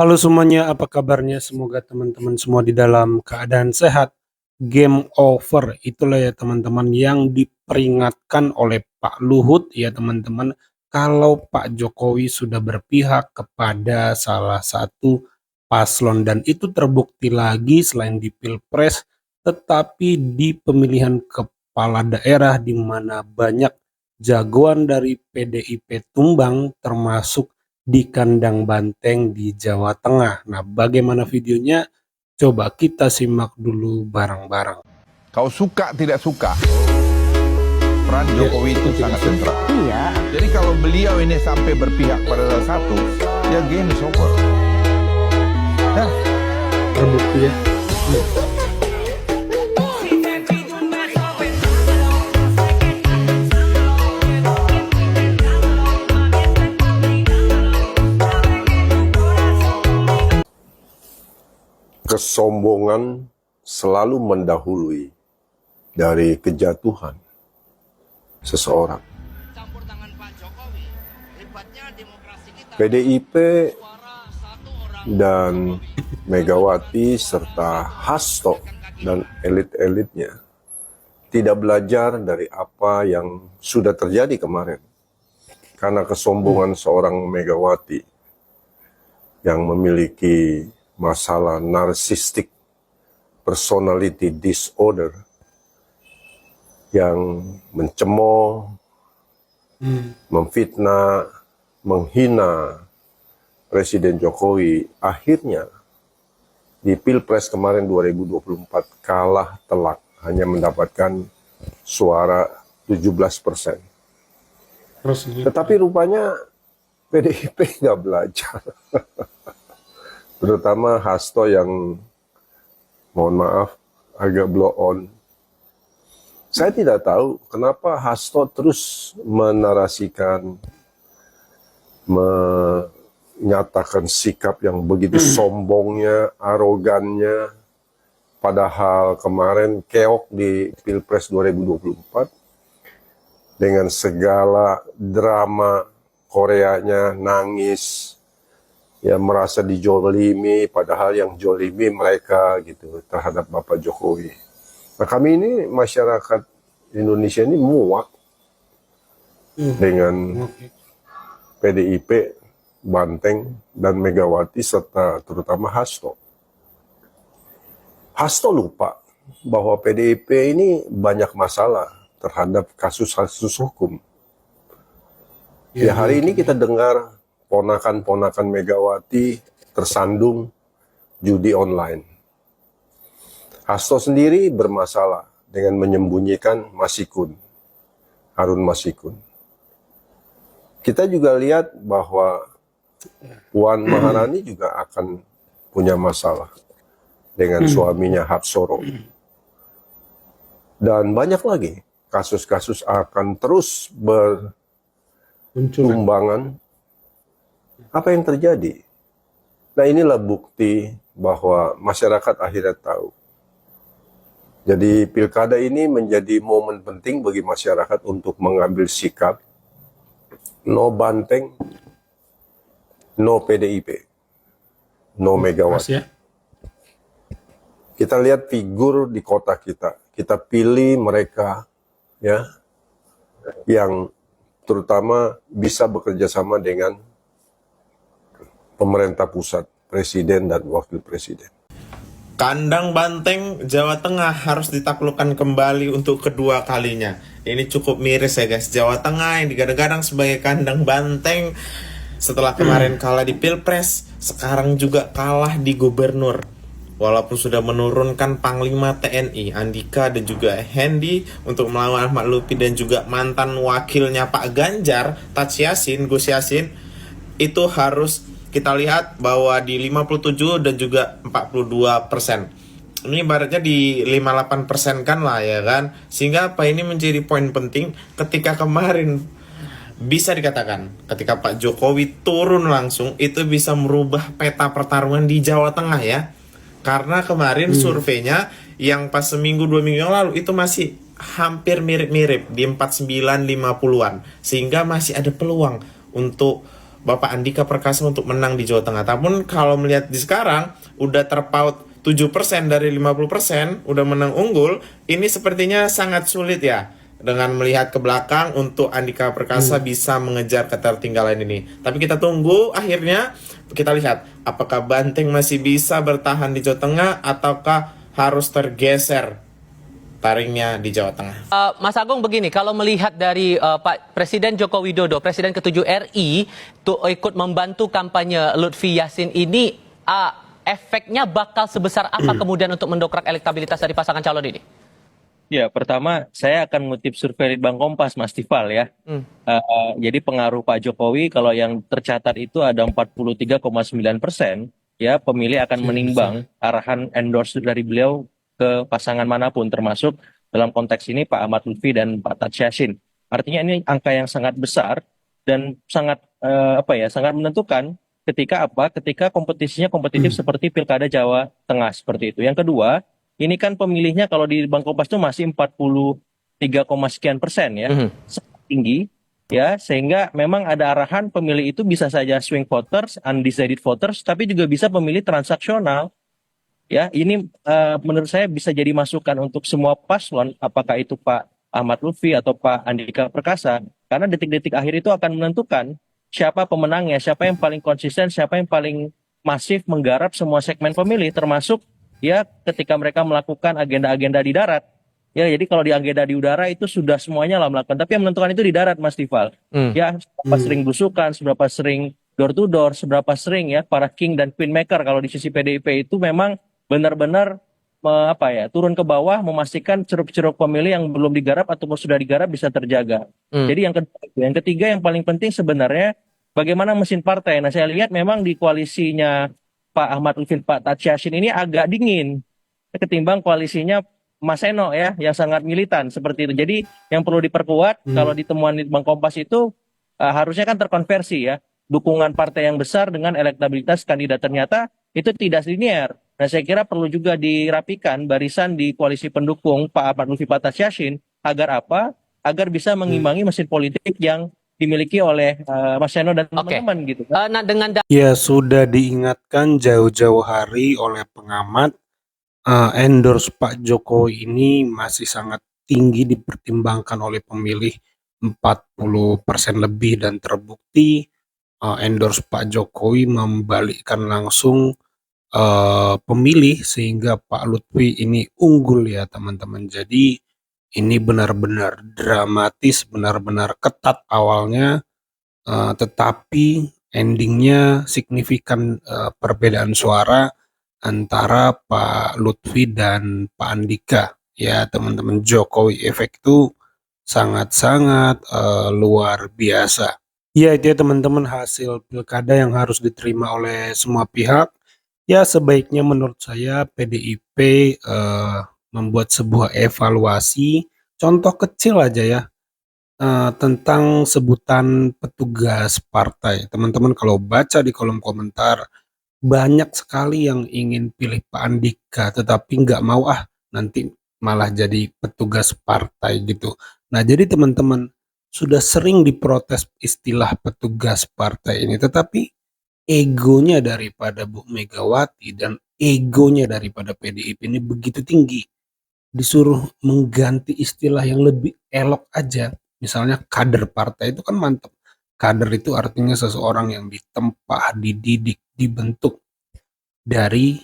Halo semuanya, apa kabarnya? Semoga teman-teman semua di dalam keadaan sehat. Game over, itulah ya teman-teman yang diperingatkan oleh Pak Luhut ya teman-teman. Kalau Pak Jokowi sudah berpihak kepada salah satu paslon dan itu terbukti lagi selain di Pilpres, tetapi di pemilihan kepala daerah di mana banyak jagoan dari PDIP tumbang termasuk di kandang banteng di Jawa Tengah. Nah, bagaimana videonya? Coba kita simak dulu bareng-bareng. Kau suka tidak suka, peran Jokowi itu sangat sentral. Iya. Jadi kalau beliau ini sampai berpihak pada salah satu, ya game is over. Nah, Terbukti ya. Kesombongan selalu mendahului dari kejatuhan seseorang. PDIP dan Megawati serta Hasto dan elit-elitnya tidak belajar dari apa yang sudah terjadi kemarin. Karena kesombongan seorang Megawati yang memiliki masalah narcissistic personality disorder yang mencemooh, memfitnah, menghina Presiden Jokowi, akhirnya di Pilpres kemarin 2024 kalah telak, hanya mendapatkan suara 17%. Tetapi rupanya PDIP nggak belajar. Terutama Hasto yang, mohon maaf, agak blow on. Saya tidak tahu kenapa Hasto terus menarasikan, menyatakan sikap yang begitu sombongnya, arogannya, padahal kemarin keok di Pilpres 2024 dengan segala drama Koreanya, nangis, ya merasa dijolimi, padahal yang jolimi mereka gitu terhadap Bapak Jokowi. Nah, kami ini masyarakat Indonesia ini muak dengan PDIP, Banteng, dan Megawati serta terutama Hasto. Hasto lupa bahwa PDIP ini banyak masalah terhadap kasus-kasus hukum. Ya, hari ini kita dengar ponakan-ponakan Megawati tersandung judi online. Hasto sendiri bermasalah dengan menyembunyikan Masikun, Harun Masikun. Kita juga lihat bahwa Puan Maharani juga akan punya masalah dengan suaminya Hapsoro. Dan banyak lagi kasus-kasus akan terus bertumbangan. Apa yang terjadi? Nah, inilah bukti bahwa masyarakat akhirnya tahu. Jadi pilkada ini menjadi momen penting bagi masyarakat untuk mengambil sikap no Banteng, no PDIP, no Megawati. Kita lihat figur di kota kita. Kita pilih mereka ya yang terutama bisa bekerja sama dengan pemerintah pusat, presiden dan wakil presiden. Kandang banteng Jawa Tengah harus ditaklukkan kembali untuk kedua kalinya. Ini cukup miris ya guys. Jawa Tengah yang digadang-gadang sebagai kandang banteng setelah kemarin kalah di Pilpres, sekarang juga kalah di gubernur. Walaupun sudah menurunkan Panglima TNI Andika dan juga Hendy untuk melawan Ahmad Lutfi dan juga mantan wakilnya Pak Ganjar, Gus Yassin, itu harus kita lihat bahwa di 57 dan juga 42%. Ini ibaratnya di 58% kan lah ya kan. Sehingga apa ini menjadi poin penting ketika kemarin bisa dikatakan ketika Pak Jokowi turun langsung itu bisa merubah peta pertarungan di Jawa Tengah ya. Karena kemarin surveinya yang pas seminggu 2 minggu yang lalu itu masih hampir mirip-mirip di 49-50-an. Sehingga masih ada peluang untuk Bapak Andika Perkasa untuk menang di Jawa Tengah. Namun kalau melihat di sekarang udah terpaut 7% dari 50%, udah menang unggul, ini sepertinya sangat sulit ya dengan melihat ke belakang untuk Andika Perkasa bisa mengejar ketertinggalan ini. Tapi kita tunggu akhirnya kita lihat apakah Banteng masih bisa bertahan di Jawa Tengah ataukah harus tergeser taringnya di Jawa Tengah. Mas Agung begini, kalau melihat dari Pak Presiden Joko Widodo, Presiden ke-7 RI, tuh ikut membantu kampanye Lutfi Yassin ini, efeknya bakal sebesar apa kemudian untuk mendongkrak elektabilitas dari pasangan calon ini? Ya, pertama saya akan mengutip survei Litbang Kompas, Mas Tifal ya. Jadi pengaruh Pak Jokowi kalau yang tercatat itu ada 43,9%, ya pemilih akan menimbang arahan endorse dari beliau ke pasangan manapun, termasuk dalam konteks ini Pak Ahmad Lutfi dan Pak Taj Yassin. Artinya ini angka yang sangat besar dan sangat sangat menentukan ketika kompetisinya kompetitif seperti Pilkada Jawa Tengah seperti itu. Yang kedua, ini kan pemilihnya kalau di Bank Kompas itu masih 43, sekian persen ya, sangat tinggi ya, sehingga memang ada arahan pemilih itu bisa saja swing voters, undecided voters, tapi juga bisa pemilih transaksional. Ya, ini menurut saya bisa jadi masukan untuk semua paslon, apakah itu Pak Ahmad Lutfi atau Pak Andika Perkasa, karena detik-detik akhir itu akan menentukan siapa pemenangnya, siapa yang paling konsisten, siapa yang paling masif menggarap semua segmen pemilih, termasuk ya ketika mereka melakukan agenda-agenda di darat. Ya, jadi kalau di agenda di udara itu sudah semuanya lah melakukan, tapi yang menentukan itu di darat, Mas Tifal. Ya, seberapa sering belusukan, seberapa sering door to door, seberapa sering ya para king dan queen maker kalau di sisi PDIP itu memang benar-benar turun ke bawah memastikan ceruk-ceruk pemilih yang belum digarap ataupun sudah digarap bisa terjaga. Jadi yang ketiga yang paling penting sebenarnya bagaimana mesin partai. Nah, saya lihat memang di koalisinya Pak Ahmad Lutfi, Pak Taj Yassin ini agak dingin ketimbang koalisinya Mas Eno ya yang sangat militan seperti itu. Jadi yang perlu diperkuat kalau di temuan Litbang Kompas itu harusnya kan terkonversi ya, dukungan partai yang besar dengan elektabilitas kandidat ternyata itu tidak linear. Nah, saya kira perlu juga dirapikan barisan di koalisi pendukung Pak Ahmad Lutfi, Pak Taj Yassin agar apa? Agar bisa mengimbangi mesin politik yang dimiliki oleh Mas Eno dan teman-teman gitu. Nah, dengan Ya, sudah diingatkan jauh-jauh hari oleh pengamat, endorse Pak Jokowi ini masih sangat tinggi dipertimbangkan oleh pemilih 40% lebih, dan terbukti endorse Pak Jokowi membalikkan langsung pemilih sehingga Pak Lutfi ini unggul ya teman-teman. Jadi ini benar-benar dramatis, benar-benar ketat awalnya, tetapi endingnya signifikan perbedaan suara antara Pak Lutfi dan Pak Andika ya teman-teman. Jokowi efek itu sangat-sangat luar biasa. Ya, itu ya teman-teman hasil pilkada yang harus diterima oleh semua pihak. Ya, sebaiknya menurut saya PDIP membuat sebuah evaluasi, contoh kecil aja ya, tentang sebutan petugas partai. Teman-teman kalau baca di kolom komentar, banyak sekali yang ingin pilih Pak Andika, tetapi nggak mau nanti malah jadi petugas partai gitu. Nah, jadi teman-teman sudah sering diprotes istilah petugas partai ini, tetapi egonya daripada Bu Megawati dan egonya daripada PDIP ini begitu tinggi. Disuruh mengganti istilah yang lebih elok aja. Misalnya kader partai itu kan mantap. Kader itu artinya seseorang yang ditempa, dididik, dibentuk dari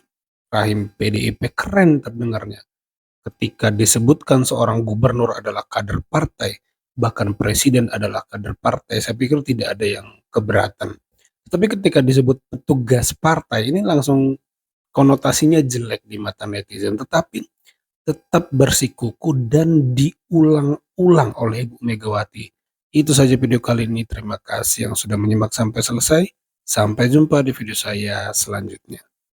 rahim PDIP. Keren terdengarnya. Ketika disebutkan seorang gubernur adalah kader partai, bahkan presiden adalah kader partai, saya pikir tidak ada yang keberatan. Tapi ketika disebut petugas partai, ini langsung konotasinya jelek di mata netizen. Tetapi tetap bersikuku dan diulang-ulang oleh Ibu Megawati. Itu saja video kali ini. Terima kasih yang sudah menyimak sampai selesai. Sampai jumpa di video saya selanjutnya.